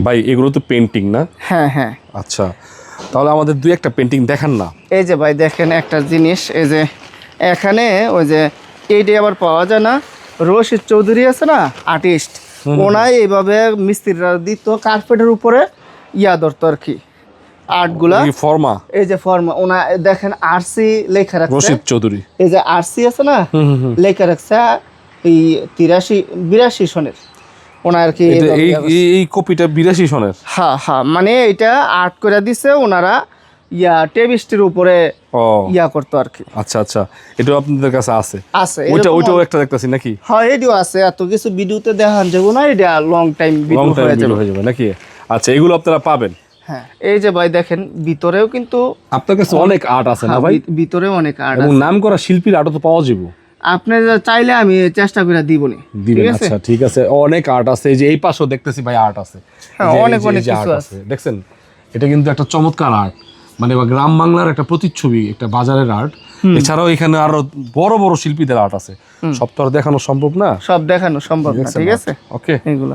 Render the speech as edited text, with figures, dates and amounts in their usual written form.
ভাই এগুলো তো পেন্টিং না? হ্যাঁ হ্যাঁ। আচ্ছা, তাহলে আমাদের দুই একটা পেন্টিং দেখান না। এই যে ভাই দেখেন একটা জিনিস, এই যে এখানে ওই যে এইটাই আবার পাওয়া যায় না, রশিদ চৌধুরী আছে না আর্টিস্ট, ওনাই এইভাবে মিস্ত্রিরা দিত কার্পেটের উপরে ইয়া ধরতো আর কি আর্টগুলা। ফর্মা, এই যে ফর্মা ওনা দেখেন আরসি লেখা রাখছে, রশিদ চৌধুরী। এই যে আরসি আছে না লেখা রাখছে এই 82 সনের ওনার আর কি। এই কপিটা 82 সনের? হ্যাঁ হ্যাঁ, মানে এটা আর্ট করে দিছে ওনারা ইয়া টেবিস্টের উপরে ইয়া করতো আর কি। আচ্ছা আচ্ছা, এটাও আপনাদের কাছে আছে? আছে, ওইটাও একটা দেখতেছি নাকি? হ্যাঁ এটাও আছে, এত কিছু ভিডিওতে দেখান যাবো না, এটা লং টাইম ভিডিও হয়ে যাবে নাকি? আচ্ছা, এগুলো আপনারা পাবেন? হ্যাঁ। এই যে ভাই দেখেন ভিতরেও কিন্তু আপনার কাছে অনেক আর্ট আছে না ভাই? ভিতরেও অনেক আর্ট এবং আছে, নাম করা শিল্পীর আর্টও তো পাওয়া যাবে। আপনি চাইলে আমি চেষ্টা করে দিবনি। দিবেন? আচ্ছা ঠিক আছে, অনেক আর্ট আছে। এই যে এই পাশেও দেখতেছি ভাই আর্ট আছে। হ্যাঁ অনেক অনেক কিছু আছে দেখছেন, এটা কিন্তু একটা চমৎকার আর্ট, মানে গ্রাম বাংলার একটা প্রতিচ্ছবি, একটা বাজারের আর্ট। এছাড়াও এখানে আরো বড় বড় শিল্পীদের আর্ট আছে, সব তো আর দেখানো সম্ভব না, সব দেখানো সম্ভব না। ঠিক আছে, ওকে। এগুলো